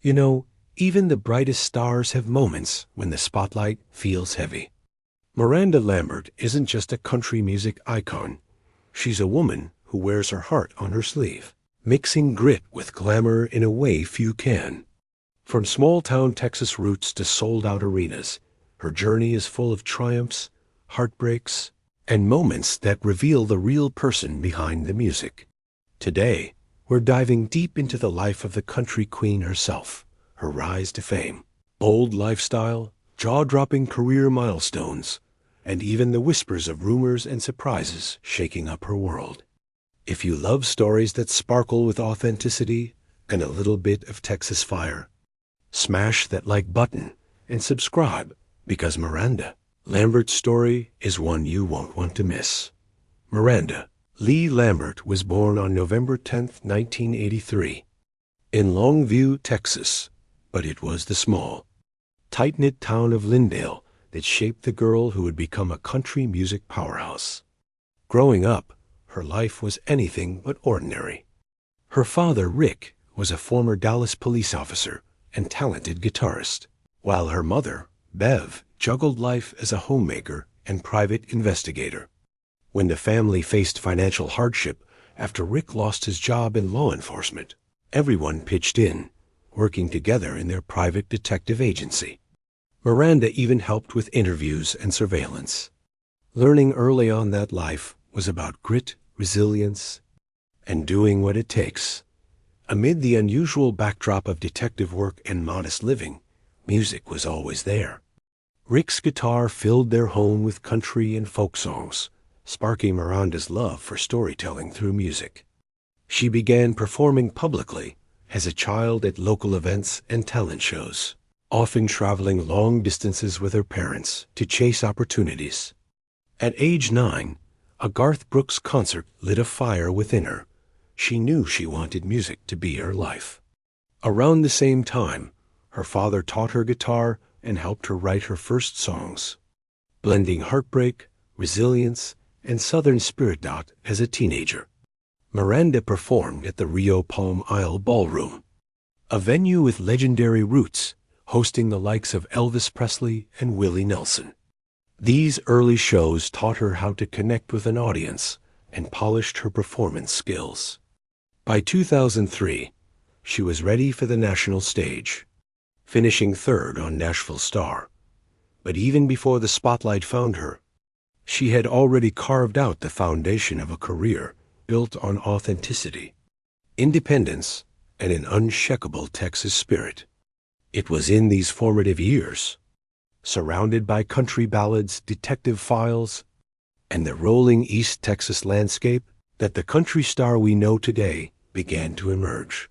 You know, even the brightest stars have moments when the spotlight feels heavy. Miranda Lambert isn't just a country music icon. She's a woman who wears her heart on her sleeve, mixing grit with glamour in a way few can. From small-town Texas roots to sold-out arenas, her journey is full of triumphs, heartbreaks, and moments that reveal the real person behind the music. Today, we're diving deep into the life of the country queen herself, her rise to fame, bold lifestyle, jaw-dropping career milestones, and even the whispers of rumors and surprises shaking up her world. If you love stories that sparkle with authenticity and a little bit of Texas fire, smash that like button and subscribe, because Miranda Lambert's story is one you won't want to miss. Miranda Lee Lambert was born on November 10, 1983, in Longview, Texas, but it was the small, tight-knit town of Lindale that shaped the girl who would become a country music powerhouse. Growing up, her life was anything but ordinary. Her father, Rick, was a former Dallas police officer and talented guitarist, while her mother, Bev, juggled life as a homemaker and private investigator. When the family faced financial hardship after Rick lost his job in law enforcement, everyone pitched in, working together in their private detective agency. Miranda even helped with interviews and surveillance. Learning early on that life was about grit, resilience, and doing what it takes. Amid the unusual backdrop of detective work and modest living, music was always there. Rick's guitar filled their home with country and folk songs, sparking Miranda's love for storytelling through music. She began performing publicly as a child at local events and talent shows, often traveling long distances with her parents to chase opportunities. At age 9, a Garth Brooks concert lit a fire within her. She knew she wanted music to be her life. Around the same time, her father taught her guitar and helped her write her first songs, blending heartbreak, resilience, and Southern spirit out as a teenager. Miranda performed at the Rio Palm Isle Ballroom, a venue with legendary roots, hosting the likes of Elvis Presley and Willie Nelson. These early shows taught her how to connect with an audience and polished her performance skills. By 2003, she was ready for the national stage, finishing third on Nashville Star. But even before the spotlight found her, she had already carved out the foundation of a career built on authenticity, independence, and an unshakable Texas spirit. It was in these formative years, surrounded by country ballads, detective files, and the rolling East Texas landscape, that the country star we know today began to emerge.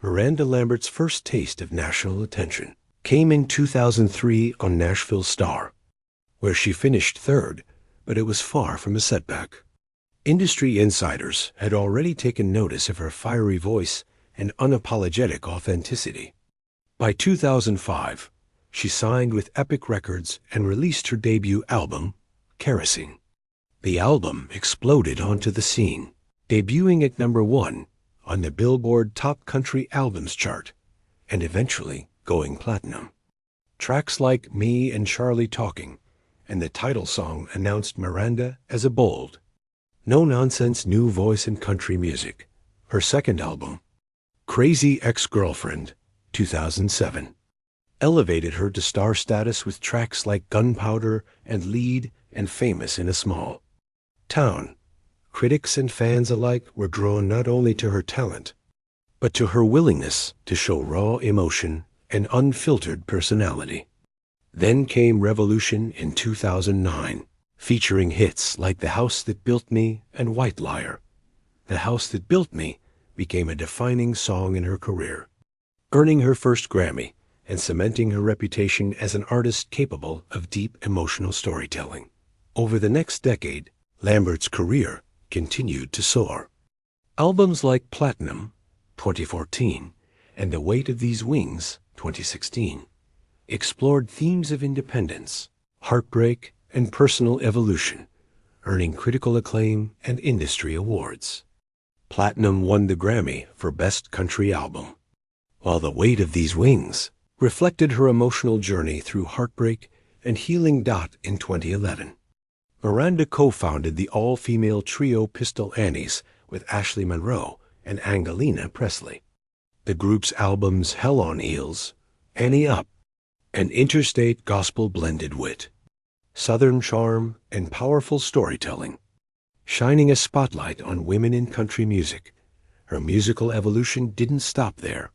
Miranda Lambert's first taste of national attention came in 2003 on Nashville Star, where she finished third, but it was far from a setback. Industry insiders had already taken notice of her fiery voice and unapologetic authenticity. By 2005, she signed with Epic Records and released her debut album, Kerosene. The album exploded onto the scene, debuting at #1 on the Billboard Top Country Albums chart, and eventually going platinum. Tracks like Me and Charlie Talking and the title song announced Miranda as a bold, no-nonsense new voice in country music. Her second album, Crazy Ex-Girlfriend, 2007, elevated her to star status with tracks like Gunpowder and Lead and Famous in a Small Town. Critics and fans alike were drawn not only to her talent, but to her willingness to show raw emotion and unfiltered personality. Then came Revolution in 2009, featuring hits like The House That Built Me and White Liar. The House That Built Me became a defining song in her career, earning her first Grammy and cementing her reputation as an artist capable of deep emotional storytelling. Over the next decade, Lambert's career continued to soar. Albums like Platinum, 2014, and The Weight of These Wings, 2016, explored themes of independence, heartbreak, and personal evolution, earning critical acclaim and industry awards. Platinum won the Grammy for Best Country Album, while the weight of these wings reflected her emotional journey through heartbreak and healing. In 2011, Miranda co-founded the all-female trio Pistol Annies with Ashley Monroe and Angelina Presley. The group's albums Hell on Eels, Annie Up, and Interstate Gospel blended wit, Southern charm, and powerful storytelling, shining a spotlight on women in country music. Her musical evolution didn't stop there.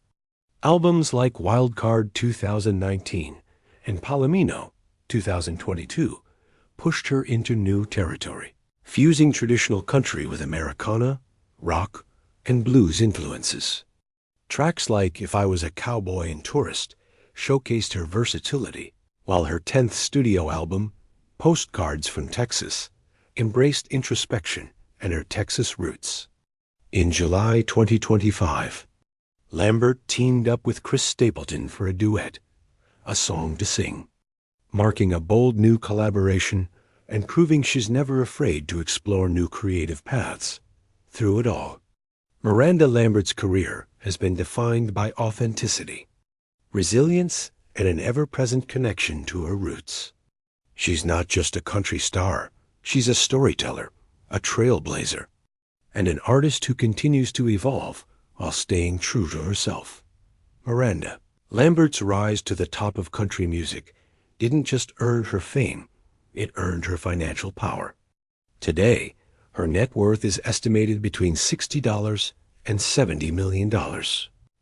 Albums like Wildcard 2019 and Palomino 2022 pushed her into new territory, fusing traditional country with Americana, rock, and blues influences. Tracks like If I Was a Cowboy and Tourist showcased her versatility, while her 10th studio album, Postcards from Texas, embraced introspection and her Texas roots. In July 2025, Lambert teamed up with Chris Stapleton for a duet, A Song to Sing, marking a bold new collaboration and proving she's never afraid to explore new creative paths. Through it all, Miranda Lambert's career has been defined by authenticity, resilience, and an ever-present connection to her roots. She's not just a country star, she's a storyteller, a trailblazer, and an artist who continues to evolve while staying true to herself. Miranda Lambert's rise to the top of country music didn't just earn her fame, it earned her financial power. Today, her net worth is estimated between $60 and $70 million,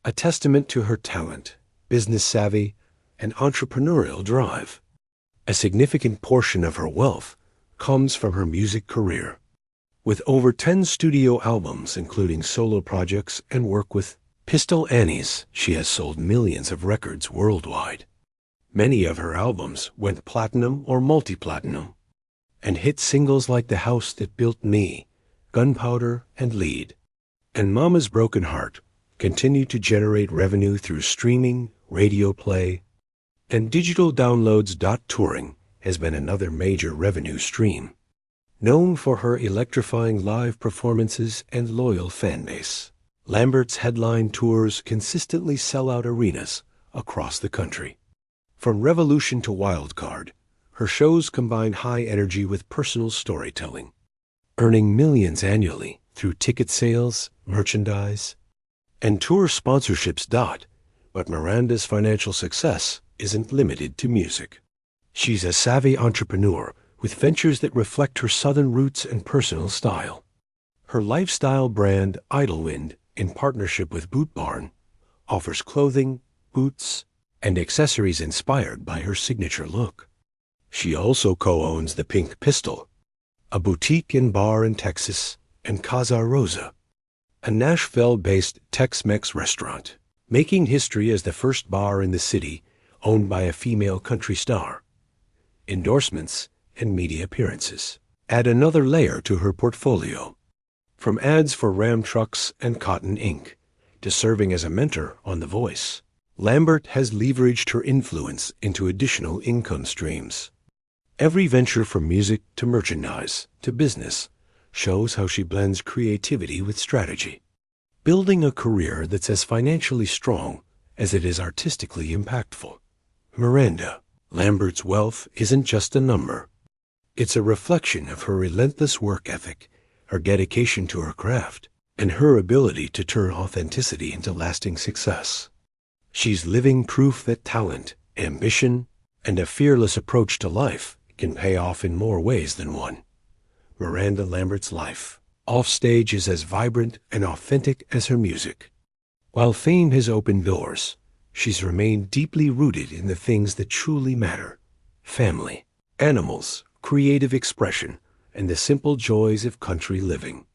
a testament to her talent, business savvy, and entrepreneurial drive. A significant portion of her wealth comes from her music career. With over 10 studio albums, including solo projects and work with Pistol Annies, she has sold millions of records worldwide. Many of her albums went platinum or multi-platinum, and hit singles like The House That Built Me, Gunpowder, and Lead, and Mama's Broken Heart continue to generate revenue through streaming, radio play, and digital downloads. Touring has been another major revenue stream. Known for her electrifying live performances and loyal fan base, Lambert's headline tours consistently sell out arenas across the country. From Revolution to Wildcard, her shows combine high energy with personal storytelling, earning millions annually through ticket sales, merchandise, and tour sponsorships. But Miranda's financial success isn't limited to music. She's a savvy entrepreneur with ventures that reflect her Southern roots and personal style. Her lifestyle brand, Idlewind, in partnership with Boot Barn, offers clothing, boots, and accessories inspired by her signature look. She also co-owns the Pink Pistol, a boutique and bar in Texas, and Casar Rosa, a Nashville-based Tex-Mex restaurant, making history as the first bar in the city owned by a female country star. Endorsements and media appearances add another layer to her portfolio. From ads for Ram trucks and Cotton Inc. to serving as a mentor on The Voice, Lambert has leveraged her influence into additional income streams. Every venture from music to merchandise to business shows how she blends creativity with strategy, building a career that's as financially strong as it is artistically impactful. Miranda Lambert's wealth isn't just a number. It's a reflection of her relentless work ethic, her dedication to her craft, and her ability to turn authenticity into lasting success. She's living proof that talent, ambition, and a fearless approach to life can pay off in more ways than one. Miranda Lambert's life, offstage, is as vibrant and authentic as her music. While fame has opened doors, she's remained deeply rooted in the things that truly matter: family, animals, creative expression, and the simple joys of country living.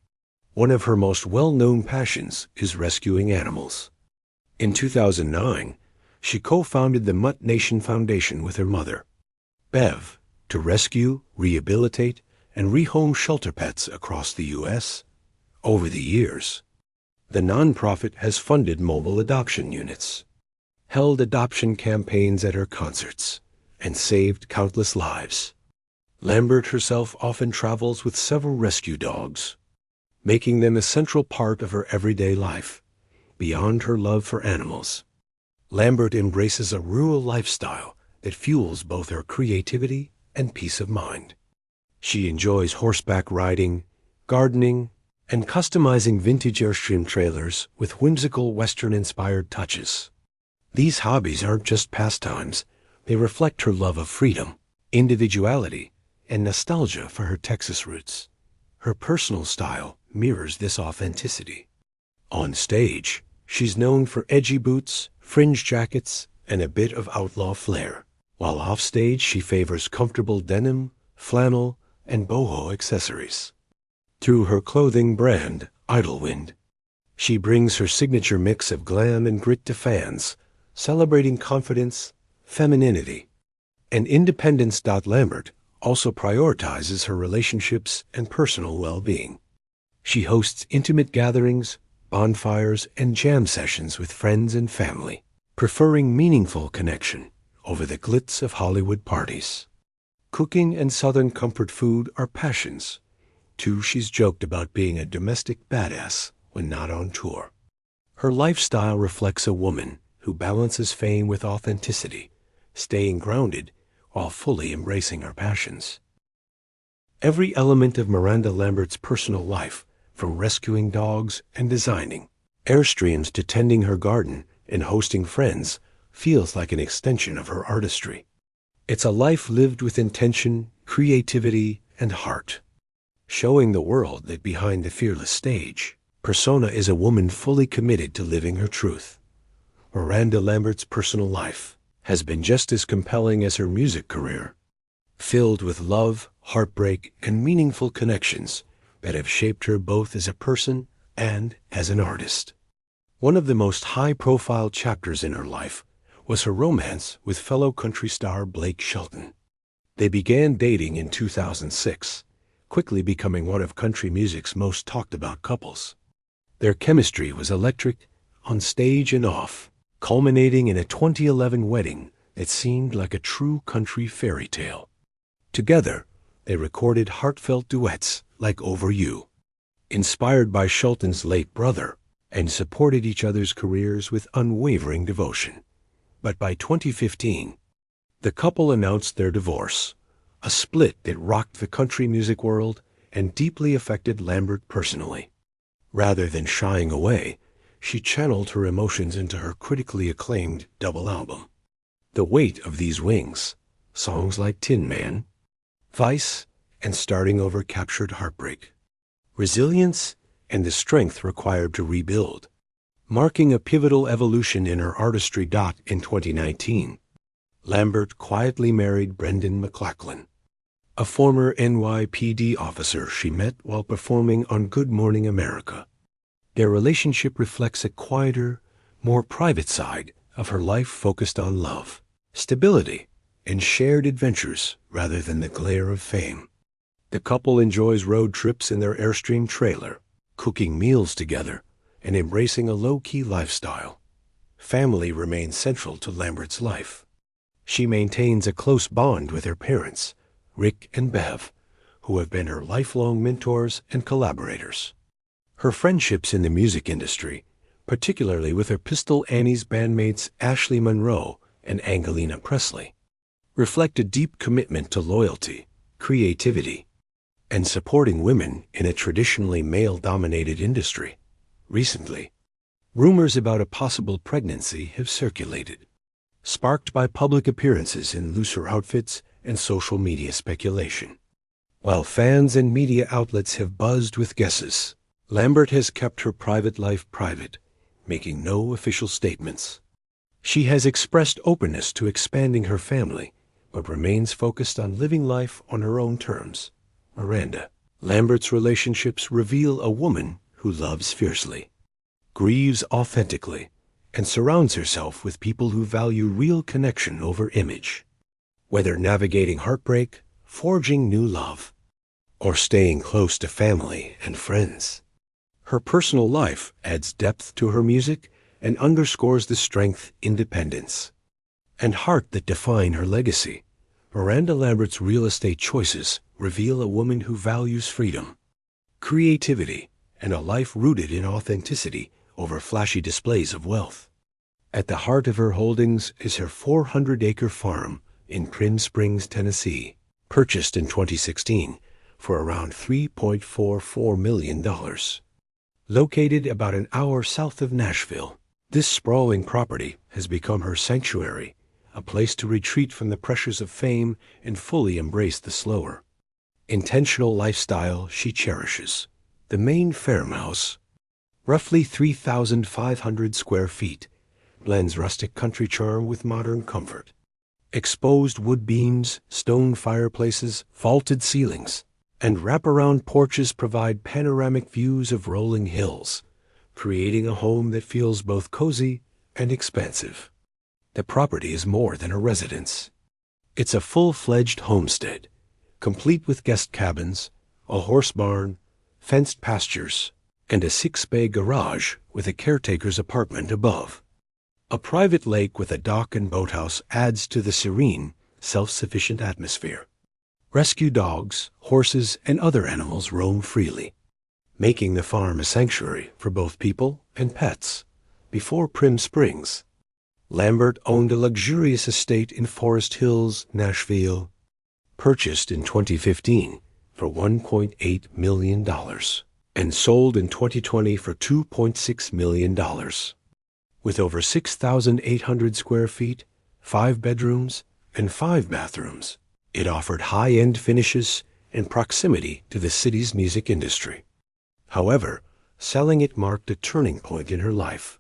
One of her most well-known passions is rescuing animals. In 2009, she co-founded the Mut Nation Foundation with her mother, Bev, to rescue, rehabilitate, and rehome shelter pets across the U.S. Over the years, the nonprofit has funded mobile adoption units, held adoption campaigns at her concerts, and saved countless lives. Lambert herself often travels with several rescue dogs, making them a central part of her everyday life. Beyond her love for animals, Lambert embraces a rural lifestyle that fuels both her creativity and peace of mind. She enjoys horseback riding, gardening, and customizing vintage Airstream trailers with whimsical Western-inspired touches. These hobbies aren't just pastimes, they reflect her love of freedom, individuality, and nostalgia for her Texas roots. Her personal style mirrors this authenticity. On stage, she's known for edgy boots, fringe jackets, and a bit of outlaw flair, while offstage she favors comfortable denim, flannel, and boho accessories. Through her clothing brand, Idlewind, she brings her signature mix of glam and grit to fans, celebrating confidence, femininity, and independence. Lambert also prioritizes her relationships and personal well-being. She hosts intimate gatherings, bonfires, and jam sessions with friends and family, preferring meaningful connection over the glitz of Hollywood parties. Cooking and Southern comfort food are passions. Too, she's joked about being a domestic badass when not on tour. Her lifestyle reflects a woman who balances fame with authenticity, staying grounded while fully embracing her passions. Every element of Miranda Lambert's personal life, from rescuing dogs and designing Airstreams to tending her garden and hosting friends, feels like an extension of her artistry. It's a life lived with intention, creativity, and heart, showing the world that behind the fearless stage persona is a woman fully committed to living her truth. Miranda Lambert's personal life has been just as compelling as her music career, filled with love, heartbreak, and meaningful connections that have shaped her both as a person and as an artist. One of the most high-profile chapters in her life was her romance with fellow country star Blake Shelton. They began dating in 2006, quickly becoming one of country music's most talked-about couples. Their chemistry was electric, on stage and off, culminating in a 2011 wedding that seemed like a true country fairy tale. Together, they recorded heartfelt duets like Over You, inspired by Shelton's late brother, and supported each other's careers with unwavering devotion. But by 2015, the couple announced their divorce, a split that rocked the country music world and deeply affected Lambert personally. Rather than shying away, she channeled her emotions into her critically acclaimed double album. The weight of these wings, songs like Tin Man, Vice, and Starting Over captured heartbreak, resilience, and the strength required to rebuild, marking a pivotal evolution in her artistry. In 2019, Lambert quietly married Brendan McLaclin, a former NYPD officer she met while performing on Good Morning America. Their relationship reflects a quieter, more private side of her life focused on love, stability, and shared adventures rather than the glare of fame. The couple enjoys road trips in their Airstream trailer, cooking meals together, and embracing a low-key lifestyle. Family remains central to Lambert's life. She maintains a close bond with her parents, Rick and Bev, who have been her lifelong mentors and collaborators. Her friendships in the music industry, particularly with her Pistol Annie's bandmates Ashley Monroe and Angelina Presley, reflect a deep commitment to loyalty, creativity, and supporting women in a traditionally male-dominated industry. Recently, rumors about a possible pregnancy have circulated, sparked by public appearances in looser outfits and social media speculation. While fans and media outlets have buzzed with guesses, Lambert has kept her private life private, making no official statements. She has expressed openness to expanding her family, but remains focused on living life on her own terms. Miranda Lambert's relationships reveal a woman who loves fiercely, grieves authentically, and surrounds herself with people who value real connection over image. Whether navigating heartbreak, forging new love, or staying close to family and friends, her personal life adds depth to her music and underscores the strength, independence, and heart that define her legacy. Miranda Lambert's real estate choices reveal a woman who values freedom, creativity, and a life rooted in authenticity over flashy displays of wealth. At the heart of her holdings is her 400-acre farm in Prim Springs, Tennessee, purchased in 2016 for around $3.44 million. Located about an hour south of Nashville, this sprawling property has become her sanctuary, a place to retreat from the pressures of fame and fully embrace the slower, intentional lifestyle she cherishes. The main farmhouse, roughly 3,500 square feet, blends rustic country charm with modern comfort. Exposed wood beams, stone fireplaces, vaulted ceilings, and wraparound porches provide panoramic views of rolling hills, creating a home that feels both cozy and expansive. The property is more than a residence. It's a full-fledged homestead, complete with guest cabins, a horse barn, fenced pastures, and a 6-bay garage with a caretaker's apartment above. A private lake with a dock and boathouse adds to the serene, self-sufficient atmosphere. Rescue dogs, horses, and other animals roam freely, making the farm a sanctuary for both people and pets. Before Prim Springs, Lambert owned a luxurious estate in Forest Hills, Nashville, purchased in 2015 for $1.8 million and sold in 2020 for $2.6 million. With over 6,800 square feet, 5 bedrooms, and 5 bathrooms, it offered high-end finishes and proximity to the city's music industry. However, selling it marked a turning point in her life,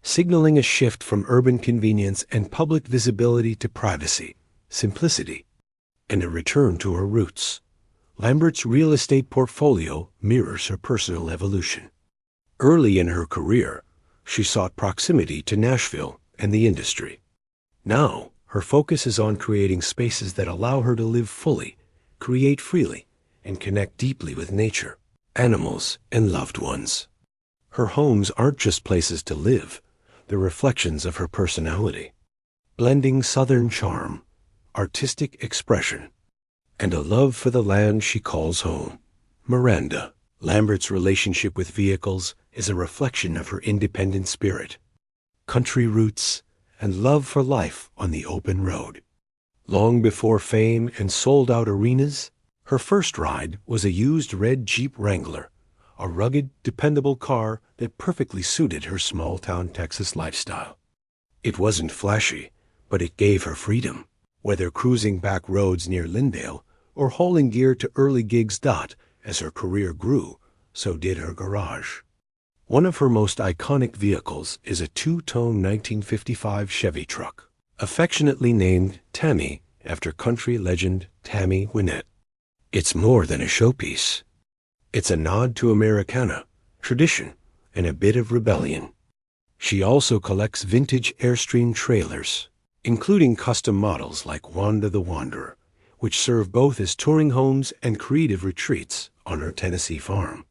signaling a shift from urban convenience and public visibility to privacy, simplicity, and a return to her roots. Lambert's real estate portfolio mirrors her personal evolution. Early in her career, she sought proximity to Nashville and the industry. Now, her focus is on creating spaces that allow her to live fully, create freely, and connect deeply with nature, animals, and loved ones. Her homes aren't just places to live, they're reflections of her personality, blending Southern charm, artistic expression, and a love for the land she calls home. Miranda Lambert's relationship with vehicles is a reflection of her independent spirit, country roots, and love for life on the open road. Long before fame and sold-out arenas, her first ride was a used red Jeep Wrangler, a rugged, dependable car that perfectly suited her small-town Texas lifestyle. It wasn't flashy, but it gave her freedom, whether cruising back roads near Lindale or hauling gear to early gigs. As her career grew, so did her garage. One of her most iconic vehicles is a 2-tone 1955 Chevy truck, affectionately named Tammy after country legend Tammy Wynette. It's more than a showpiece. It's a nod to Americana, tradition, and a bit of rebellion. She also collects vintage Airstream trailers, including custom models like Wanda the Wanderer, which serve both as touring homes and creative retreats on her Tennessee farm.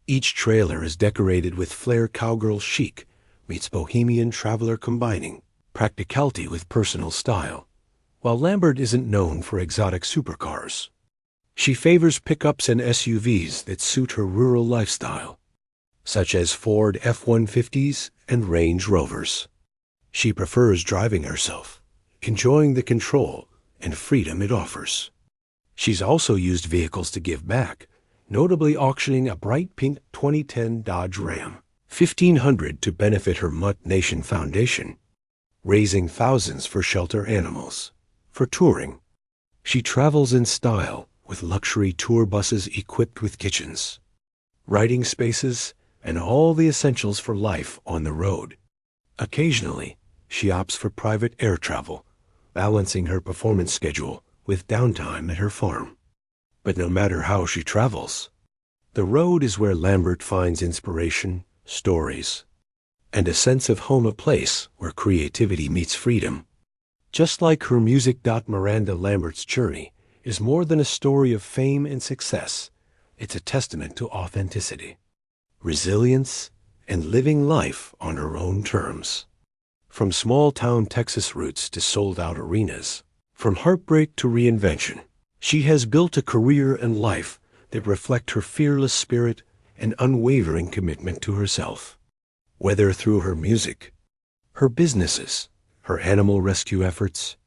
Each trailer is decorated with flair cowgirl chic meets bohemian traveler, combining practicality with personal style. While Lambert isn't known for exotic supercars, she favors pickups and SUVs that suit her rural lifestyle, such as Ford F-150s and Range Rovers. She prefers driving herself, enjoying the control and freedom it offers. She's also used vehicles to give back, notably auctioning a bright pink 2010 Dodge Ram 1500 to benefit her Mut Nation Foundation, raising thousands for shelter animals. For touring, she travels in style with luxury tour buses equipped with kitchens, riding spaces, and all the essentials for life on the road. Occasionally, she opts for private air travel, balancing her performance schedule with downtime at her farm. But no matter how she travels, the road is where Lambert finds inspiration, stories, and a sense of home, a place where creativity meets freedom. Just like her music. Miranda Lambert's journey is more than a story of fame and success. It's a testament to authenticity, resilience, and living life on her own terms. From small-town Texas roots to sold-out arenas, from heartbreak to reinvention, she has built a career and life that reflect her fearless spirit and unwavering commitment to herself. Whether through her music, her businesses, her animal rescue efforts,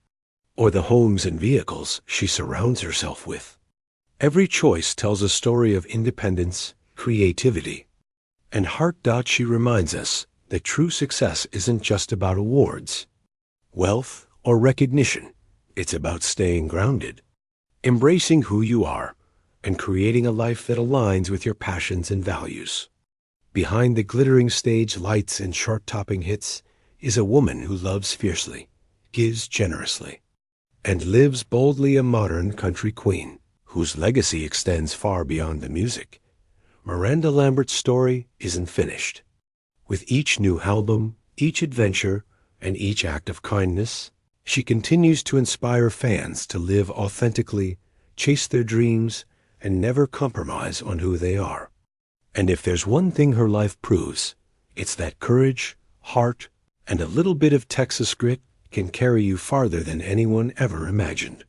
or the homes and vehicles she surrounds herself with. Every choice tells a story of independence, creativity, and heart. She reminds us that true success isn't just about awards, wealth, or recognition. It's about staying grounded, embracing who you are, and creating a life that aligns with your passions and values. Behind the glittering stage lights and chart-topping hits is a woman who loves fiercely, gives generously, and lives boldly, a modern country queen whose legacy extends far beyond the music. Miranda Lambert's story isn't finished. With each new album, each adventure, and each act of kindness, she continues to inspire fans to live authentically, chase their dreams, and never compromise on who they are. And if there's one thing her life proves, it's that courage, heart, and a little bit of Texas grit can carry you farther than anyone ever imagined.